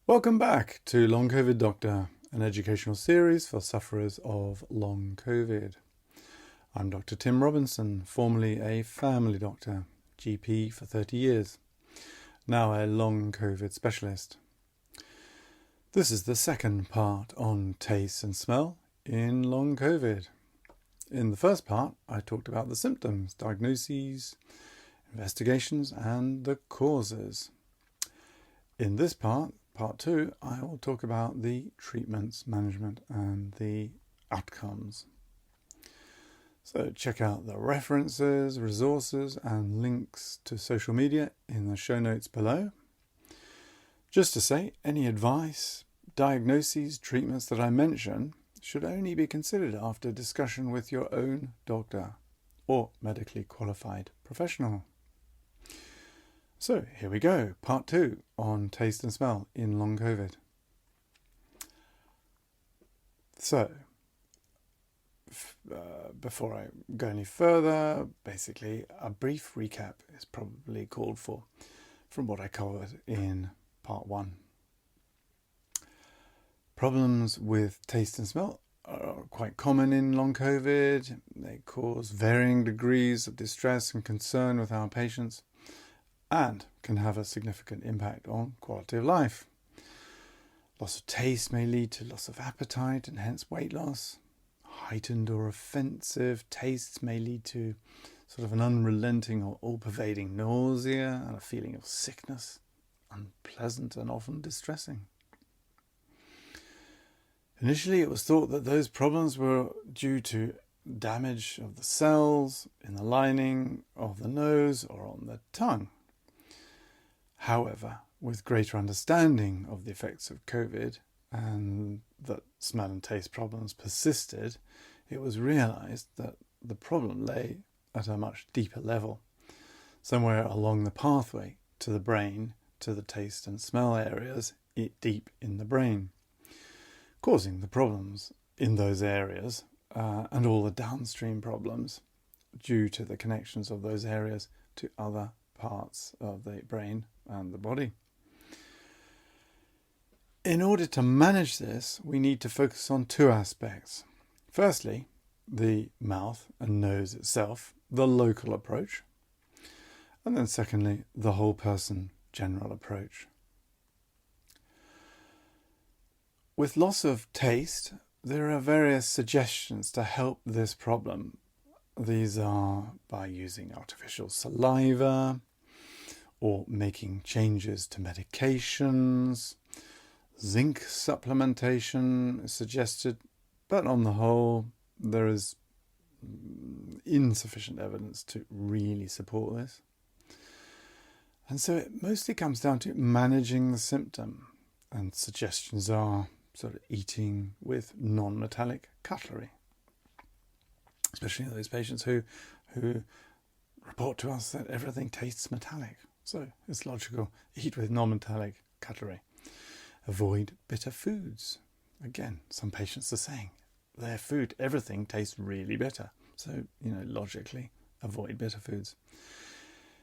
Welcome back to Long Covid Doctor, an educational series for sufferers of long Covid. I'm Dr. Tim Robinson, formerly a family doctor, GP for 30 years, now a long Covid specialist. This is the second part on taste and smell in long Covid. In the first part, I talked about the symptoms, diagnoses, investigations, and the causes. In this part 2, I will talk about the treatments, management, and the outcomes. So check out the references, resources, and links to social media in the show notes below. Just to say, any advice, diagnoses, treatments that I mention should only be considered after discussion with your own doctor or medically qualified professional. So here we go, part 2 on taste and smell in long Covid. So, before I go any further, basically a brief recap is probably called for from what I covered in part 1. Problems with taste and smell are quite common in long Covid. They cause varying degrees of distress and concern with our patients, and can have a significant impact on quality of life. Loss of taste may lead to loss of appetite and hence weight loss. Heightened or offensive tastes may lead to sort of an unrelenting or all-pervading nausea and a feeling of sickness, unpleasant and often distressing. Initially, it was thought that those problems were due to damage of the cells in the lining of the nose or on the tongue. However, with greater understanding of the effects of Covid and that smell and taste problems persisted, it was realised that the problem lay at a much deeper level, somewhere along the pathway to the brain, to the taste and smell areas deep in the brain, causing the problems in those areas and all the downstream problems due to the connections of those areas to other parts of the brain and the body. In order to manage this, we need to focus on two aspects. Firstly, the mouth and nose itself, the local approach, and then secondly, the whole person general approach. With loss of taste, there are various suggestions to help this problem. These are by using artificial saliva or making changes to medications. Zinc supplementation is suggested, but on the whole, there is insufficient evidence to really support this. And so it mostly comes down to managing the symptom, and suggestions are sort of eating with non-metallic cutlery, especially those patients who report to us that everything tastes metallic. So it's logical, eat with non-metallic cutlery. Avoid bitter foods. Again, some patients are saying their food, everything tastes really bitter. So, logically, avoid bitter foods.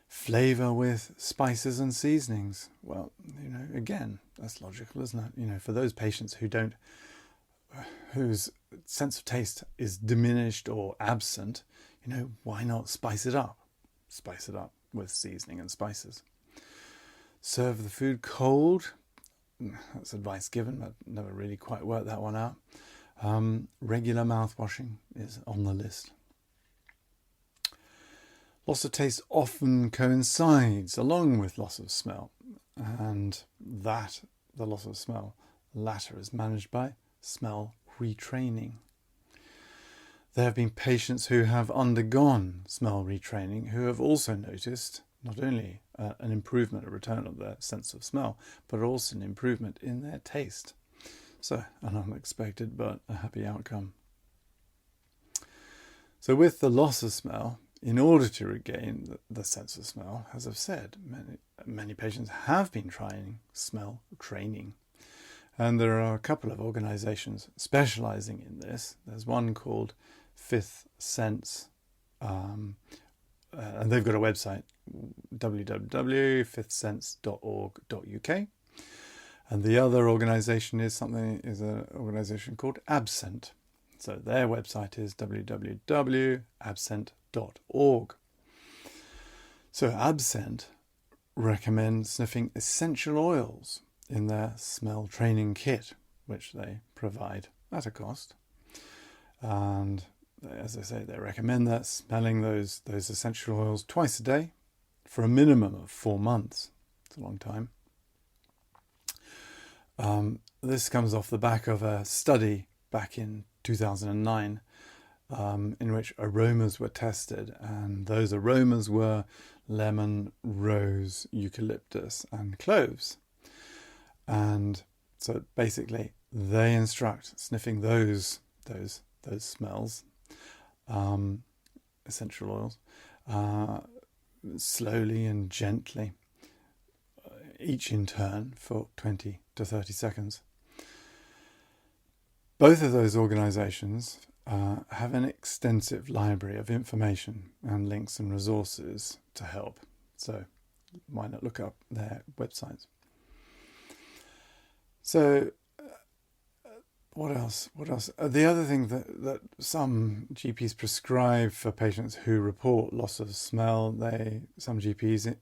Flavour with spices and seasonings. Well, again, that's logical, isn't it? For those patients whose sense of taste is diminished or absent, why not spice it up? Spice it up with seasoning and spices. Serve the food cold. That's advice given, but never really quite worked that one out. Regular mouth washing is on the list. Loss of taste often coincides along with loss of smell, and the loss of smell latter is managed by smell retraining. There have been patients who have undergone smell retraining who have also noticed not only an improvement, a return of their sense of smell, but also an improvement in their taste. So, an unexpected but a happy outcome. So with the loss of smell, in order to regain the sense of smell, as I've said, many patients have been trying smell training. And there are a couple of organisations specialising in this. There's one called Fifth Sense, and they've got a website, www.fifthsense.org.uk. And the other organisation is an organisation called Absent. So their website is www.absent.org. So Absent recommend sniffing essential oils in their smell training kit, which they provide at a cost. And as I say, they recommend that smelling those essential oils twice a day for a minimum of 4 months. It's a long time. This comes off the back of a study back in 2009 in which aromas were tested, and those aromas were lemon, rose, eucalyptus and cloves. And so basically they instruct sniffing those smells, essential oils, slowly and gently, each in turn for 20 to 30 seconds. Both of those organisations have an extensive library of information and links and resources to help. So why not look up their websites? So what else? The other thing that some GPs prescribe for patients who report loss of smell, some GPs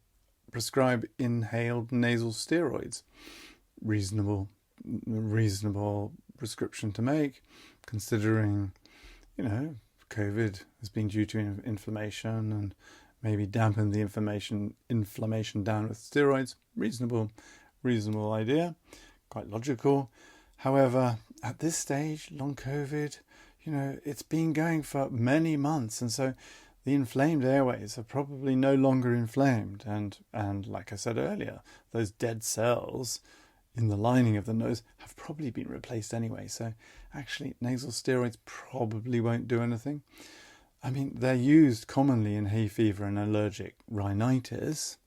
prescribe inhaled nasal steroids. Reasonable prescription to make, considering, COVID has been due to inflammation, and maybe dampen the inflammation down with steroids. Reasonable idea, quite logical. However, at this stage, long COVID, it's been going for many months, and so the inflamed airways are probably no longer inflamed, and like I said earlier, those dead cells in the lining of the nose have probably been replaced anyway. So actually nasal steroids probably won't do anything. I mean, they're used commonly in hay fever and allergic rhinitis.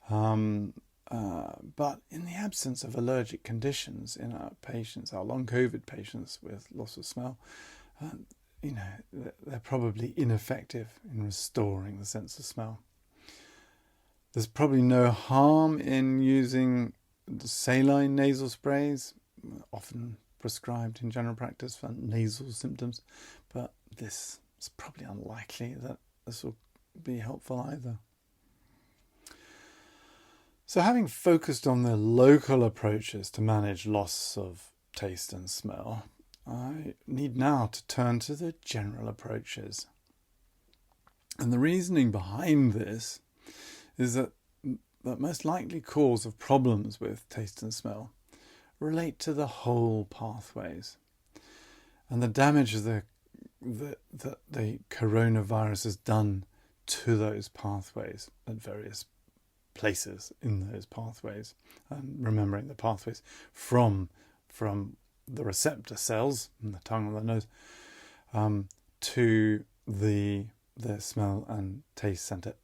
But in the absence of allergic conditions in our long COVID patients with loss of smell, they're probably ineffective in restoring the sense of smell. There's probably no harm in using saline nasal sprays, often prescribed in general practice for nasal symptoms, but this is probably unlikely that this will be helpful either. So having focused on the local approaches to manage loss of taste and smell, I need now to turn to the general approaches. And the reasoning behind this is that the most likely cause of problems with taste and smell relate to the whole pathways, and the damage that the coronavirus has done to those pathways at various places in those pathways, and remembering the pathways from the receptor cells in the tongue and the nose to the smell and taste centre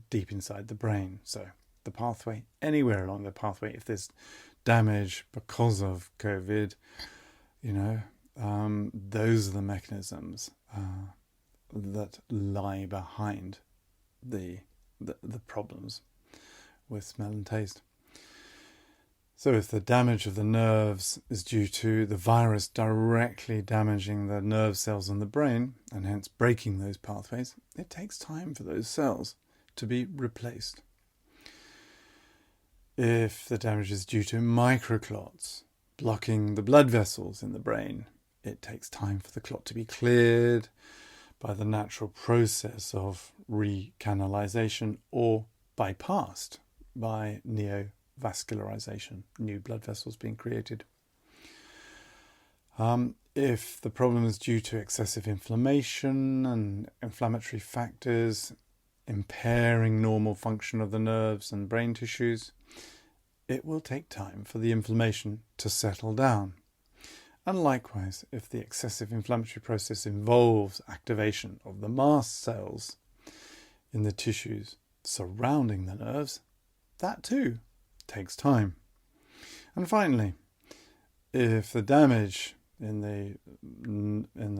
deep inside the brain. So the pathway, anywhere along the pathway, if there's damage because of COVID, those are the mechanisms that lie behind the problems with smell and taste. So if the damage of the nerves is due to the virus directly damaging the nerve cells in the brain, and hence breaking those pathways, it takes time for those cells to be replaced. If the damage is due to microclots blocking the blood vessels in the brain, it takes time for the clot to be cleared by the natural process of recanalization or bypassed by neovascularization, new blood vessels being created. If the problem is due to excessive inflammation and inflammatory factors impairing normal function of the nerves and brain tissues, it will take time for the inflammation to settle down. And likewise, if the excessive inflammatory process involves activation of the mast cells in the tissues surrounding the nerves, that too takes time. And finally, if the damage in the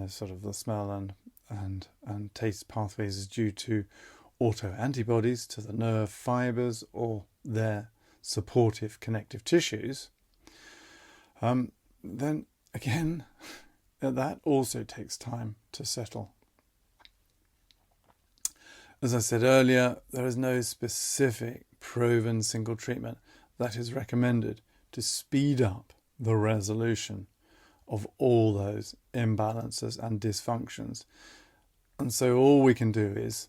sort of the smell and taste pathways is due to autoantibodies to the nerve fibers or their supportive connective tissues, then again, that also takes time to settle. As I said earlier, there is no specific proven single treatment that is recommended to speed up the resolution of all those imbalances and dysfunctions. And so all we can do is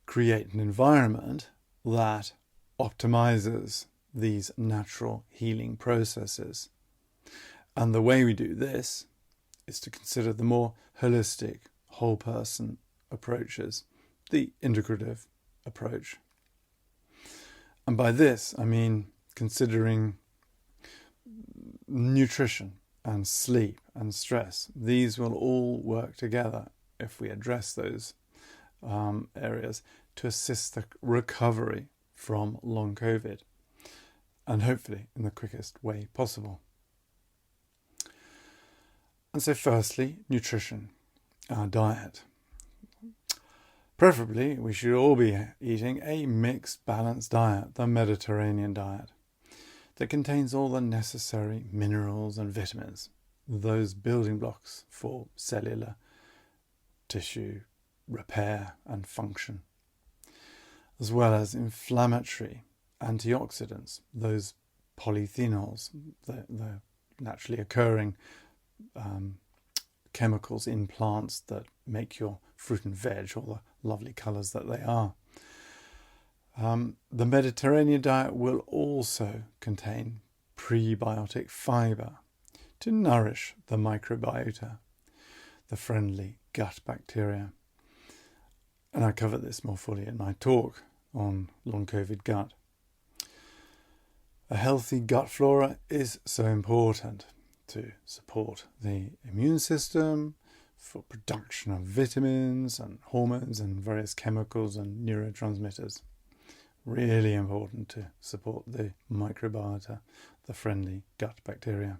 create an environment that optimizes these natural healing processes. And the way we do this is to consider the more holistic, whole person approaches, the integrative approach. And by this, I mean considering nutrition and sleep and stress. These will all work together if we address those areas to assist the recovery from long COVID, and hopefully in the quickest way possible. And so firstly, nutrition, our diet. Preferably, we should all be eating a mixed, balanced diet, the Mediterranean diet, that contains all the necessary minerals and vitamins, those building blocks for cellular tissue repair and function, as well as inflammatory antioxidants, those polyphenols, the naturally occurring chemicals in plants that make your fruit and veg all the lovely colours that they are. The Mediterranean diet will also contain prebiotic fibre to nourish the microbiota, the friendly gut bacteria. And I cover this more fully in my talk on long COVID gut. A healthy gut flora is so important to support the immune system, for production of vitamins and hormones and various chemicals and neurotransmitters. Really important to support the microbiota, the friendly gut bacteria.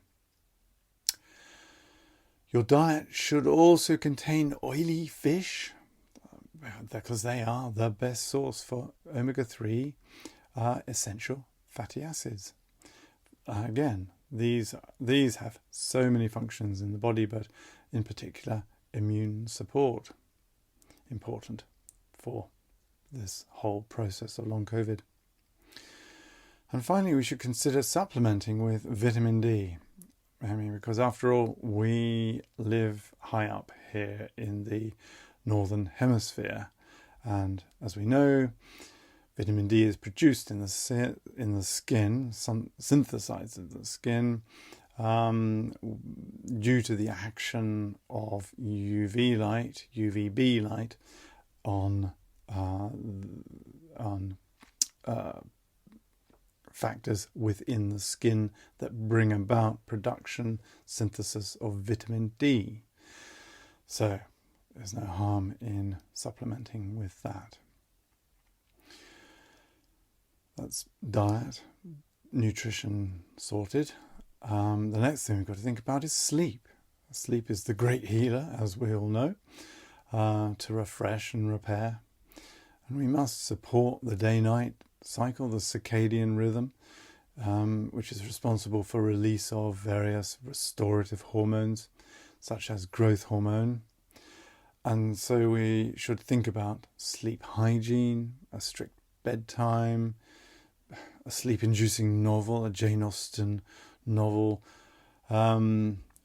Your diet should also contain oily fish, because they are the best source for omega-3 essential fatty acids. Again, these have so many functions in the body, but in particular immune support, important for this whole process of long COVID. And finally, we should consider supplementing with vitamin D. Because after all, we live high up here in the Northern Hemisphere, and as we know, vitamin D is produced in the skin, synthesized in the skin, due to the action of UVB light on factors within the skin that bring about production, synthesis of vitamin D. So there's no harm in supplementing with that. That's diet, nutrition sorted. The next thing we've got to think about is sleep. Sleep is the great healer, as we all know, to refresh and repair. And we must support the day-night cycle, the circadian rhythm, which is responsible for release of various restorative hormones, such as growth hormone. And so we should think about sleep hygiene, a strict bedtime, a sleep-inducing novel, a Jane Austen novel,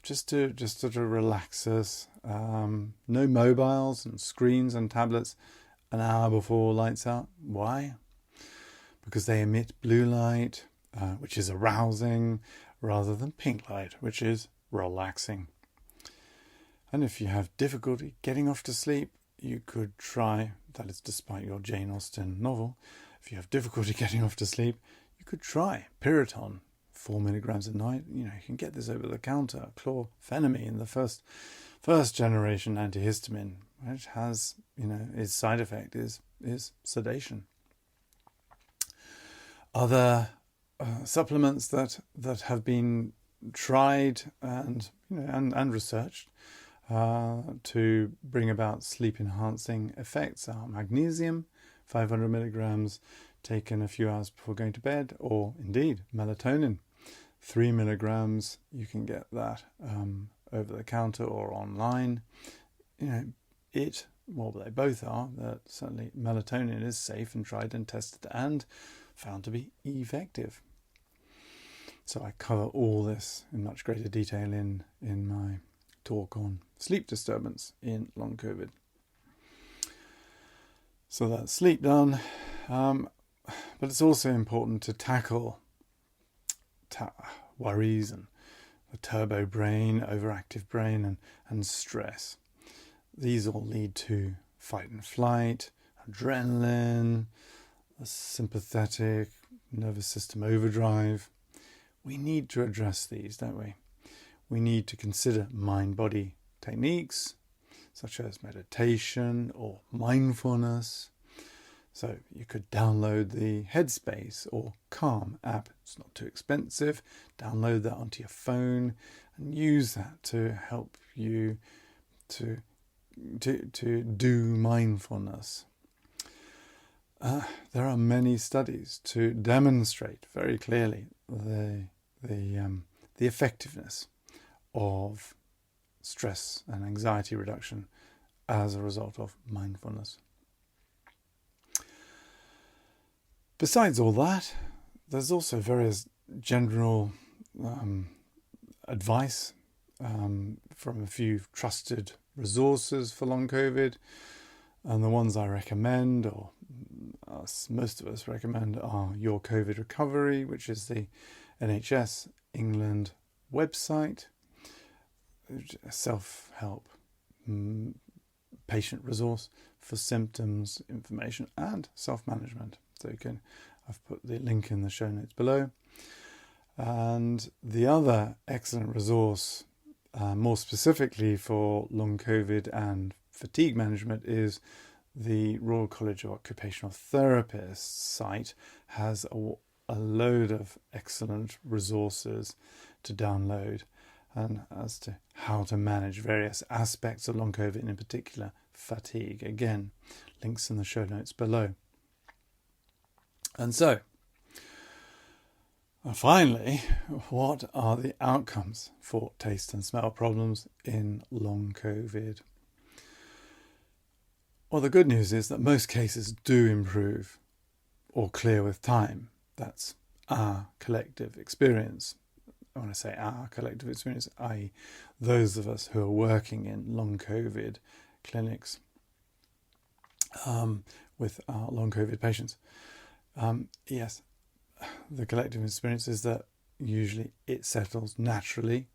just to relax us. No mobiles and screens and tablets an hour before lights out. Why? Because they emit blue light, which is arousing, rather than pink light, which is relaxing. And if you have difficulty getting off to sleep, you could try, that is despite your Jane Austen novel, if you have difficulty getting off to sleep, you could try Piriton, 4 milligrams a night. You can get this over the counter. Chlorphenamine, the first generation antihistamine, which has, its side effect is sedation. Other supplements that have been tried and researched to bring about sleep-enhancing effects are magnesium, 500 milligrams taken a few hours before going to bed, or indeed melatonin, 3 milligrams. You can get that over the counter or online. Well, they both are. That certainly melatonin is safe and tried and tested and found to be effective. So I cover all this in much greater detail in my talk on sleep disturbance in long COVID. So that's sleep done. But it's also important to tackle worries and the turbo brain, overactive brain, and stress. These all lead to fight and flight, adrenaline, a sympathetic nervous system overdrive. We need to address these, don't we? We need to consider mind-body techniques such as meditation or mindfulness. So you could download the Headspace or Calm app. It's not too expensive. Download that onto your phone and use that to help you to do mindfulness. There are many studies to demonstrate very clearly the effectiveness of stress and anxiety reduction as a result of mindfulness. Besides all that, there's also various general advice from a few trusted resources for long COVID, and the ones I recommend, or most of us recommend, are Your COVID Recovery, which is the NHS England website, a self-help patient resource for symptoms, information, and self-management. So I've put the link in the show notes below. And the other excellent resource, more specifically for long COVID and fatigue management, is the Royal College of Occupational Therapists site. Has a load of excellent resources to download and as to how to manage various aspects of long COVID, and in particular fatigue. Again, links in the show notes below. And so, finally, what are the outcomes for taste and smell problems in long COVID? Well, the good news is that most cases do improve or clear with time. That's our collective experience. When I say our collective experience, i.e. those of us who are working in long COVID clinics with our long COVID patients. Yes, the collective experience is that usually it settles naturally,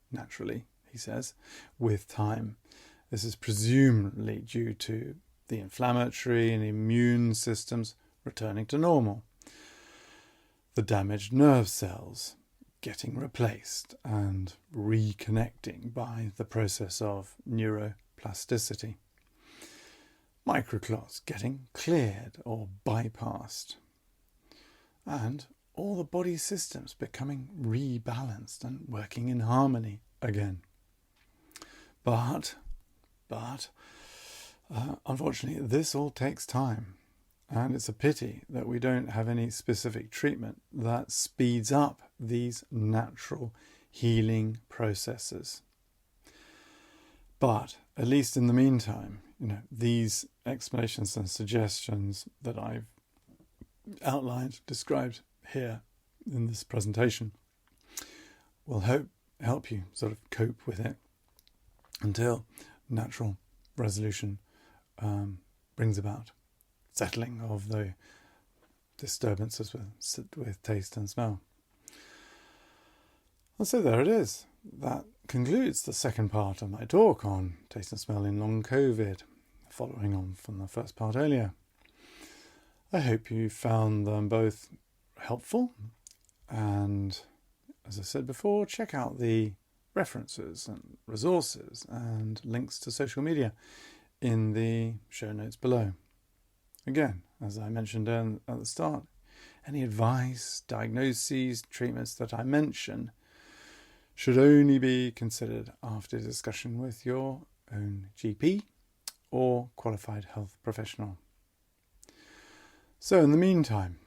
he says, with time. This is presumably due to the inflammatory and immune systems returning to normal, the damaged nerve cells getting replaced and reconnecting by the process of neuroplasticity, microclots getting cleared or bypassed, and all the body systems becoming rebalanced and working in harmony again. But unfortunately, this all takes time, and it's a pity that we don't have any specific treatment that speeds up these natural healing processes. But at least in the meantime, these explanations and suggestions that I've outlined, described here in this presentation, will help you sort of cope with it until natural resolution brings about settling of the disturbances with taste and smell. And so there it is. That concludes the second part of my talk on taste and smell in long COVID, following on from the first part earlier. I hope you found them both helpful, and as I said before, check out the references and resources and links to social media in the show notes below. Again, as I mentioned at the start, any advice, diagnoses, treatments that I mention should only be considered after discussion with your own GP or qualified health professional. So in the meantime,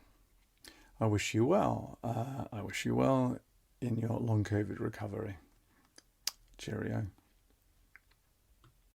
I wish you well. I wish you well in your long COVID recovery. Cheerio.